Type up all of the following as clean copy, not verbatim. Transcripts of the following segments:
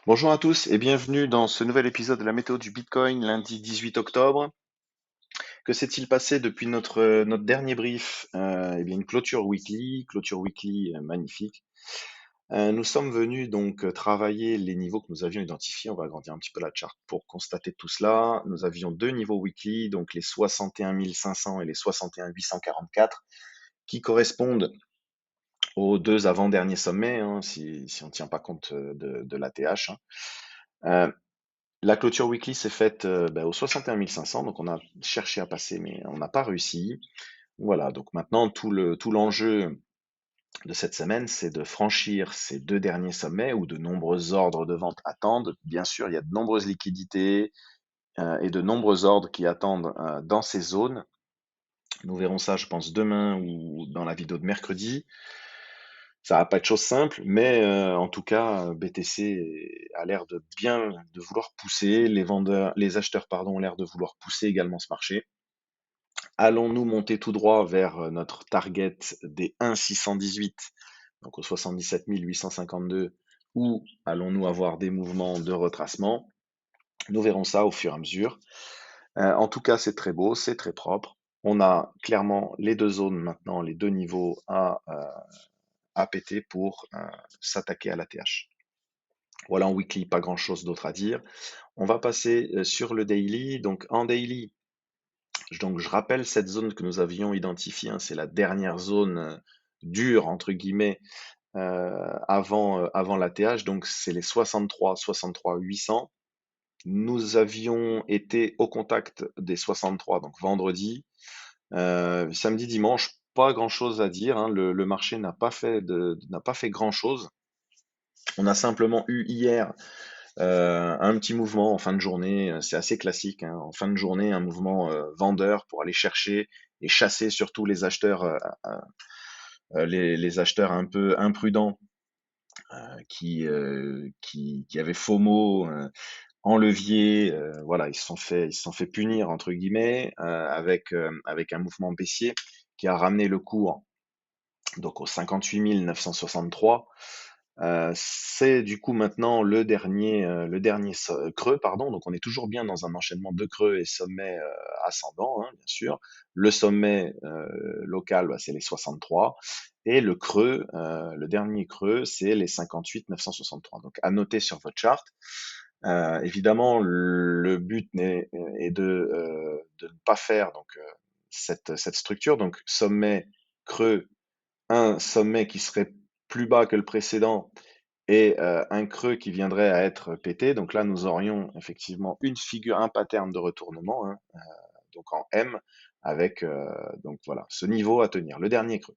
Bonjour à tous et bienvenue dans ce nouvel épisode de la météo du Bitcoin, lundi 18 octobre. Que s'est-il passé depuis notre dernier brief? Eh bien, une clôture weekly magnifique. Nous sommes venus donc travailler les niveaux que nous avions identifiés. On va agrandir un petit peu la charte pour constater tout cela. Nous avions deux niveaux weekly, donc les 61 500 et les 61 844, qui correspondent aux deux avant-derniers sommets, hein, si on ne tient pas compte de l'ATH. La clôture weekly s'est faite au 61 500, donc on a cherché à passer, mais on n'a pas réussi. Voilà, donc maintenant tout l'enjeu de cette semaine, c'est de franchir ces deux derniers sommets où de nombreux ordres de vente attendent. Bien sûr, il y a de nombreuses liquidités et de nombreux ordres qui attendent dans ces zones. Nous verrons ça, je pense, demain ou dans la vidéo de mercredi. Ça va pas être chose simple, mais en tout cas, BTC a l'air de bien de vouloir pousser, les acheteurs, pardon, ont l'air de vouloir pousser également ce marché. Allons-nous monter tout droit vers notre target des 1,618, donc au 77 852, ou allons-nous avoir des mouvements de retracement? Nous verrons ça au fur et à mesure. En tout cas, c'est très beau, c'est très propre. On a clairement les deux zones maintenant, les deux niveaux à péter pour s'attaquer à la TH. Voilà, en weekly, pas grand-chose d'autre à dire. On va passer sur le daily. Donc en daily, donc je rappelle cette zone que nous avions identifiée, hein, c'est la dernière zone dure, entre guillemets, avant l'ATH, donc c'est les 63 800. Nous avions été au contact des 63, donc vendredi. Samedi, dimanche, pas grand-chose à dire, hein, le marché n'a pas fait grand-chose. On a simplement eu hier un petit mouvement en fin de journée, c'est assez classique, hein, en fin de journée, un mouvement vendeur pour aller chercher et chasser surtout les acheteurs, les acheteurs un peu imprudents qui avaient FOMO en levier. Voilà, ils se sont fait punir entre guillemets avec un mouvement baissier qui a ramené le cours donc aux 58 963. C'est du coup maintenant le dernier creux, pardon. Donc on est toujours bien dans un enchaînement de creux et sommets ascendants, hein, bien sûr. Le sommet local, bah, c'est les 63. Et le creux, le dernier creux, c'est les 58 963. Donc à noter sur votre charte. Évidemment, le but est de ne pas faire donc cette structure. Donc sommet, creux, un sommet qui serait plus bas que le précédent et un creux qui viendrait à être pété. Donc là, nous aurions effectivement une figure, un pattern de retournement, hein, donc en M, avec donc voilà ce niveau à tenir, le dernier creux.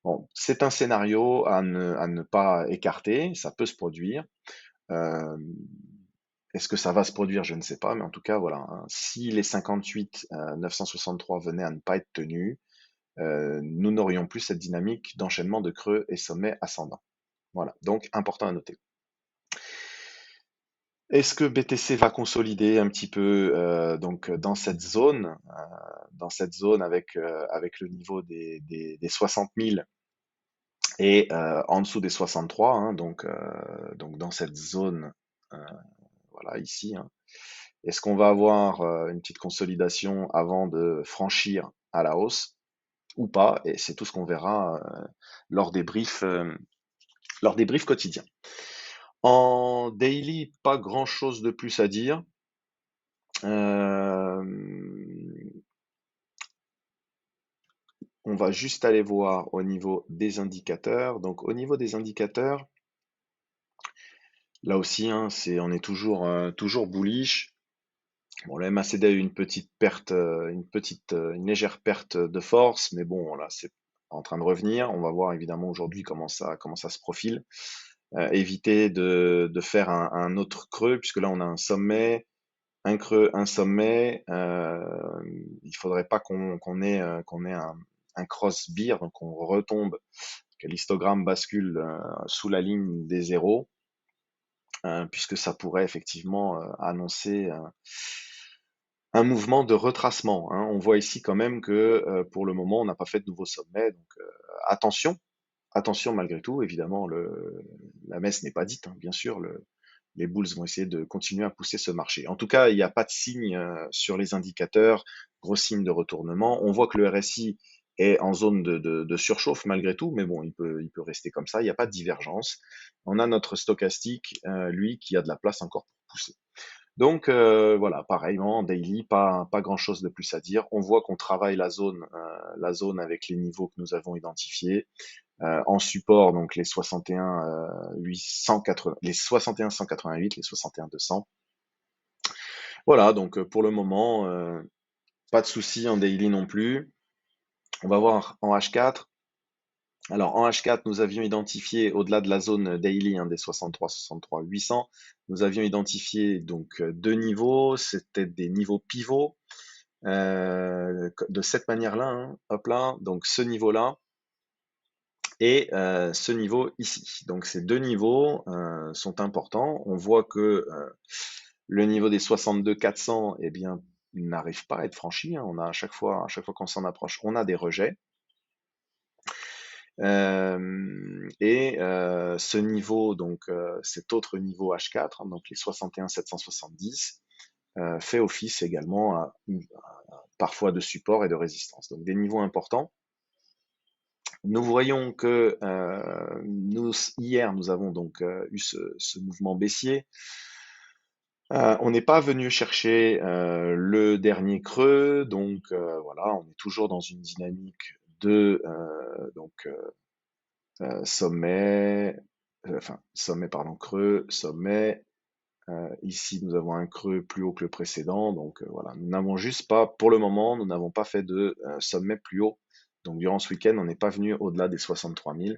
Bon, c'est un scénario à ne pas écarter, ça peut se produire. Euh, Est-ce que ça va se produire? Je ne sais pas, mais en tout cas, voilà, hein, si les 58 963 venaient à ne pas être tenus, nous n'aurions plus cette dynamique d'enchaînement de creux et sommets ascendants. Voilà, donc important à noter. Est-ce que BTC va consolider un petit peu donc dans cette zone avec le niveau des 60 000 et en dessous des 63, hein, donc dans cette zone, euh, voilà ici, hein. Est-ce qu'on va avoir une petite consolidation avant de franchir à la hausse ou pas? Et c'est tout ce qu'on verra lors des briefs quotidiens. En daily, pas grand-chose de plus à dire. Euh, on va juste aller voir au niveau des indicateurs. Donc au niveau des indicateurs, là aussi, hein, on est toujours bullish. Bon, le MACD a eu une petite perte, une légère perte de force, mais bon, là, c'est en train de revenir. On va voir évidemment aujourd'hui comment ça se profile. Éviter de faire un autre creux, puisque là, on a un sommet, un creux, un sommet. Il faudrait pas qu'on ait un cross bear, donc on retombe, que l'histogramme bascule sous la ligne des zéros, puisque ça pourrait effectivement annoncer un mouvement de retracement, hein. On voit ici quand même que pour le moment, on n'a pas fait de nouveau sommet, donc attention, attention malgré tout. Évidemment, la messe n'est pas dite, hein, bien sûr. les bulls vont essayer de continuer à pousser ce marché. En tout cas, il n'y a pas de signe sur les indicateurs, gros signe de retournement. On voit que le RSI est en zone de surchauffe malgré tout, mais bon, il peut rester comme ça. Il n'y a pas de divergence. On a notre stochastique, lui, qui a de la place encore pour pousser. Donc voilà, pareillement, en daily, pas grand-chose de plus à dire. On voit qu'on travaille la zone avec les niveaux que nous avons identifiés. En support, donc les 61 880, les 61 188, les 61 200. Voilà, donc pour le moment, pas de souci en daily non plus. On va voir en H4. Alors en H4, nous avions identifié au-delà de la zone daily des 63 63 800, nous avions identifié donc deux niveaux, c'était des niveaux pivots de cette manière-là, hein, hop là, donc ce niveau-là et ce niveau ici. Donc ces deux niveaux sont importants. On voit que le niveau des 62 400, eh bien, n'arrive pas à être franchi, hein. On a à chaque fois qu'on s'en approche, on a des rejets. Ce niveau, donc cet autre niveau H4, hein, donc les 61 770, fait office également parfois de support et de résistance. Donc des niveaux importants. Nous voyons que hier, nous avons donc eu ce mouvement baissier. On n'est pas venu chercher le dernier creux, donc voilà, on est toujours dans une dynamique de sommet, sommet, pardon, creux, sommet. Ici, nous avons un creux plus haut que le précédent, donc voilà, nous n'avons juste pas, pour le moment, nous n'avons pas fait de sommet plus haut. Donc durant ce week-end, on n'est pas venu au-delà des 63 000.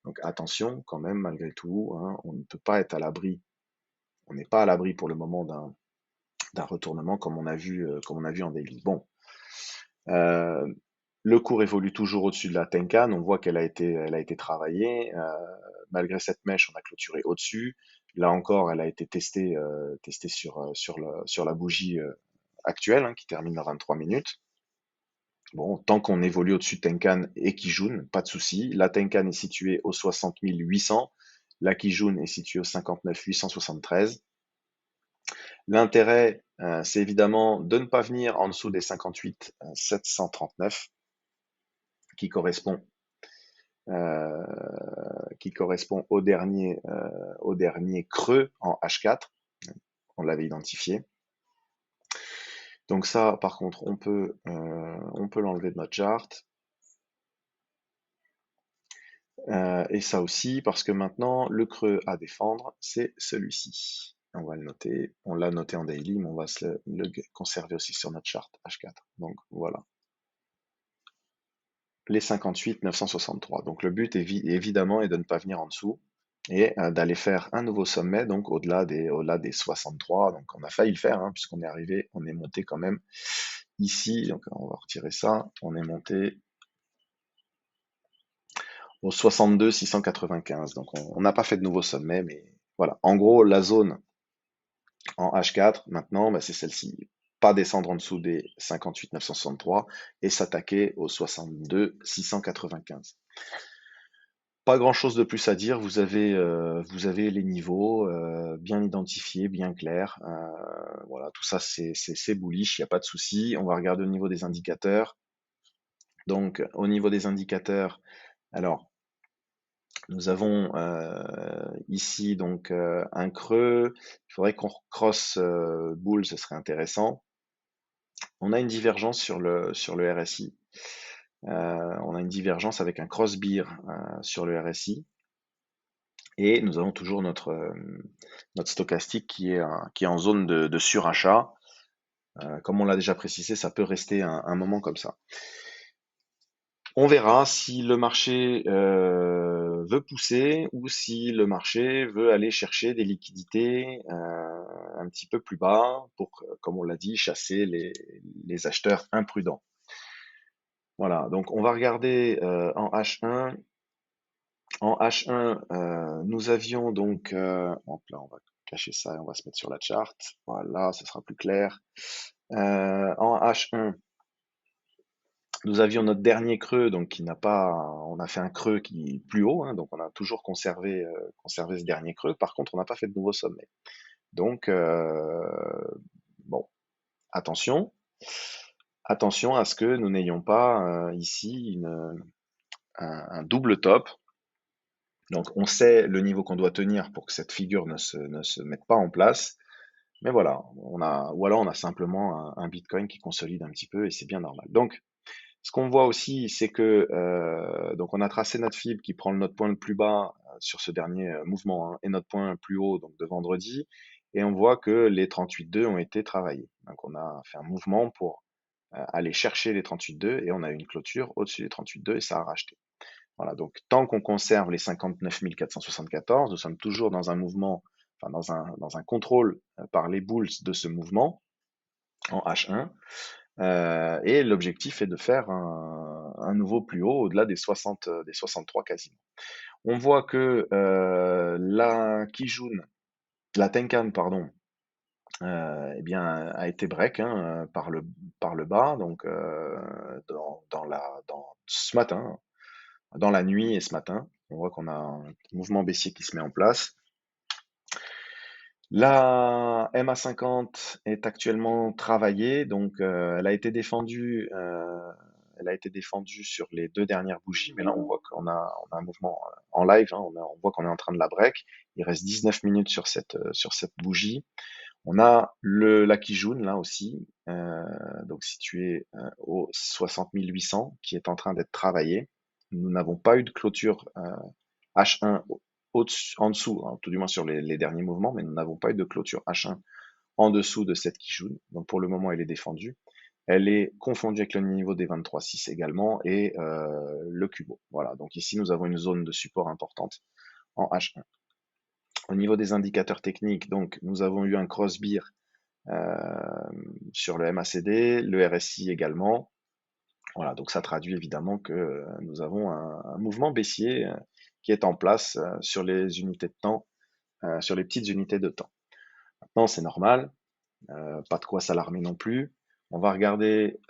Donc attention quand même, malgré tout, hein, on ne peut pas être à l'abri. On n'est pas à l'abri pour le moment d'un retournement comme on a vu en daily. Bon, euh, le cours évolue toujours au-dessus de la Tenkan. On voit elle a été travaillée. Malgré cette mèche, on a clôturé au-dessus. Là encore, elle a été testée sur la bougie actuelle, hein, qui termine à 23 minutes. Bon, tant qu'on évolue au-dessus de Tenkan et Kijun, pas de souci. La Tenkan est située au 60 800. La Kijun est située au 59 873. L'intérêt, c'est évidemment de ne pas venir en dessous des 58 739, qui correspond euh, au dernier creux en H4. On l'avait identifié. Donc ça, par contre, on peut l'enlever de notre chart. Et ça aussi, parce que maintenant, le creux à défendre, c'est celui-ci. On va le noter. On l'a noté en daily, mais on va le conserver aussi sur notre chart H4. Donc voilà. Les 58 963. Donc le but évidemment est de ne pas venir en dessous et d'aller faire un nouveau sommet, donc au-delà des 63. Donc on a failli le faire, hein, puisqu'on est arrivé, on est monté quand même ici. Donc on va retirer ça. On est monté au 62 695. Donc on n'a pas fait de nouveau sommet, mais voilà. En gros, la zone en H4 maintenant, bah, c'est celle-ci. Pas descendre en dessous des 58 963 et s'attaquer au 62 695. Pas grand-chose de plus à dire. Vous avez les niveaux bien identifiés, bien clairs. Voilà, tout ça c'est bullish, il n'y a pas de souci. On va regarder au niveau des indicateurs. Donc au niveau des indicateurs, alors nous avons ici donc un creux. Il faudrait qu'on cross bull, ce serait intéressant. On a une divergence sur le RSI. On a une divergence avec un cross bear sur le RSI. Et nous avons toujours notre stochastique qui est en zone de surachat. Comme on l'a déjà précisé, ça peut rester un moment comme ça. On verra si le marché veut pousser ou si le marché veut aller chercher des liquidités un petit peu plus bas pour, comme on l'a dit, chasser les acheteurs imprudents. Voilà, donc on va regarder en H1. En H1, nous avions donc, hop là, on va cacher ça et on va se mettre sur la chart. Voilà, ce sera plus clair. En H1, Nous avions notre dernier creux, donc qui n'a pas, on a fait un creux qui est plus haut, hein, donc on a toujours conservé ce dernier creux. Par contre, on n'a pas fait de nouveau sommet. Donc, bon, attention, attention à ce que nous n'ayons pas ici un double top. Donc, on sait le niveau qu'on doit tenir pour que cette figure ne se mette pas en place. Mais voilà, ou alors on a simplement un Bitcoin qui consolide un petit peu et c'est bien normal. Donc, ce qu'on voit aussi, c'est que donc on a tracé notre fibre qui prend notre point le plus bas sur ce dernier mouvement, hein, et notre point le plus haut donc de vendredi, et on voit que les 38,2 ont été travaillés. Donc on a fait un mouvement pour aller chercher les 38,2 et on a eu une clôture au-dessus des 38,2 et ça a racheté. Voilà, donc tant qu'on conserve les 59 474, nous sommes toujours dans un mouvement, enfin dans un contrôle par les bulls de ce mouvement en H1. Et l'objectif est de faire un nouveau plus haut au-delà des 63 quasiment. On voit que la Tenkan, pardon, eh bien, a été break, hein, par le bas, donc dans ce matin, dans la nuit et ce matin. On voit qu'on a un mouvement baissier qui se met en place. La MA50 est actuellement travaillée, donc elle a été défendue sur les 2 dernières bougies, mais là on voit qu'on a un mouvement en live, hein, on voit qu'on est en train de la break. Il reste 19 minutes sur cette bougie. On a la Kijun là aussi, donc situé au 60 800, qui est en train d'être travaillé. Nous n'avons pas eu de clôture H1 en dessous, hein, tout du moins sur les derniers mouvements, mais nous n'avons pas eu de clôture H1 en dessous de cette Kijun. Donc pour le moment, elle est défendue. Elle est confondue avec le niveau des 23,6 également et le Kubo. Voilà, donc ici nous avons une zone de support importante en H1. Au niveau des indicateurs techniques, donc nous avons eu un cross-bear sur le MACD, le RSI également. Voilà, donc ça traduit évidemment que nous avons un mouvement baissier qui est en place sur les unités de temps, sur les petites unités de temps. Maintenant, c'est normal, pas de quoi s'alarmer non plus. On va regarder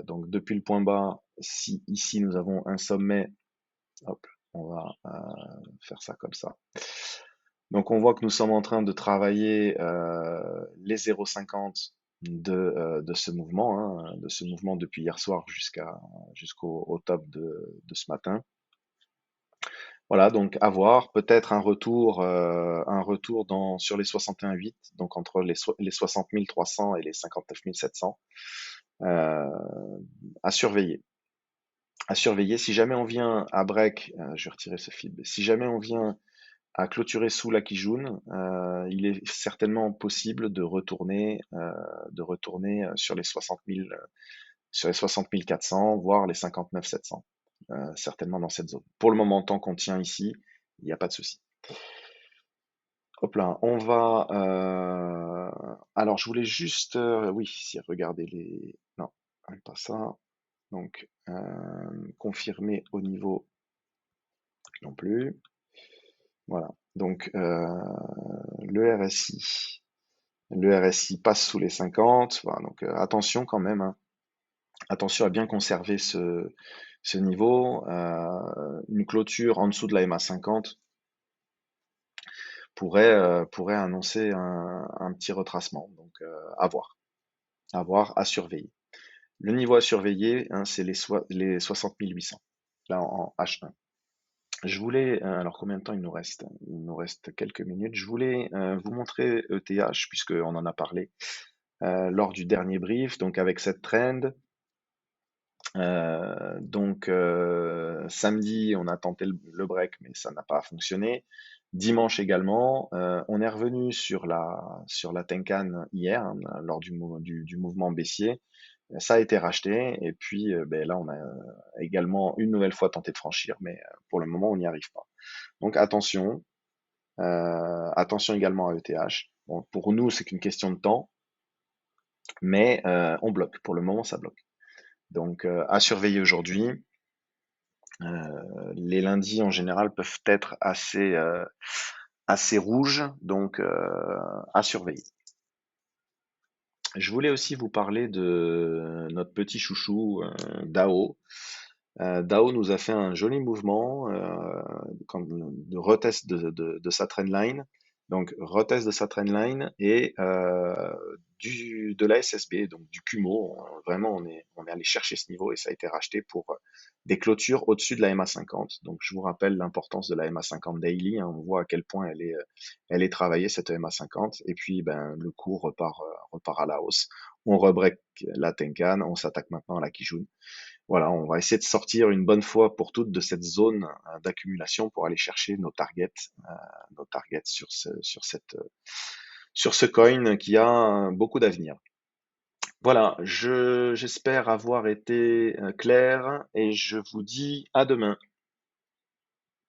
donc depuis le point bas, si ici nous avons un sommet, hop, on va faire ça comme ça. Donc on voit que nous sommes en train de travailler les 0,50 de ce mouvement, hein, de ce mouvement depuis hier soir jusqu'au top de ce matin. Voilà, donc à voir, peut-être un retour sur les 61,8, donc entre les 60 300 et les 59 700, euh, à surveiller. À surveiller. Si jamais on vient à break, je vais retirer ce fib. Si jamais on vient à clôturer sous la Kijun, il est certainement possible de retourner sur les 60 000, sur les 60 400, voire les 59 700, certainement dans cette zone. Pour le moment, tant qu'on tient ici, il n'y a pas de souci. Hop là, on va. Alors, je voulais juste, oui, si regardez les. Non, pas ça. Donc, confirmer au niveau non plus. Voilà. Donc, le RSI. Le RSI passe sous les 50. Voilà, donc, attention quand même, hein. Attention à bien conserver ce niveau. Une clôture en dessous de la MA50 pourrait annoncer un petit retracement. Donc, à voir. À voir, à surveiller. Le niveau à surveiller, hein, c'est les 60 800, là en H1. Je voulais, alors combien de temps il nous reste? Il nous reste quelques minutes. Je voulais vous montrer ETH, puisqu'on en a parlé lors du dernier brief, donc avec cette trend. Donc samedi, on a tenté le break, mais ça n'a pas fonctionné. Dimanche également, on est revenu sur la Tenkan hier, hein, lors du mouvement baissier. Ça a été racheté et puis ben là on a également une nouvelle fois tenté de franchir, mais pour le moment on n'y arrive pas. Donc attention également à ETH. Bon, pour nous c'est qu'une question de temps, mais on bloque. Pour le moment ça bloque. Donc à surveiller aujourd'hui. Les lundis en général peuvent être assez rouges, donc à surveiller. Je voulais aussi vous parler de notre petit chouchou DAO. DAO nous a fait un joli mouvement de retest de sa trendline. Donc retest de sa trendline et de la SSB, donc du Kumo. Vraiment, on est allé chercher ce niveau et ça a été racheté pour des clôtures au-dessus de la MA50. Donc je vous rappelle l'importance de la MA50 daily, hein. On voit à quel point elle est travaillée, cette MA50. Et puis ben, le cours repart à la hausse. On rebreak la Tenkan, on s'attaque maintenant à la Kijun. Voilà, on va essayer de sortir une bonne fois pour toutes de cette zone d'accumulation pour aller chercher nos targets sur ce coin qui a beaucoup d'avenir. Voilà, j'espère avoir été clair et je vous dis à demain.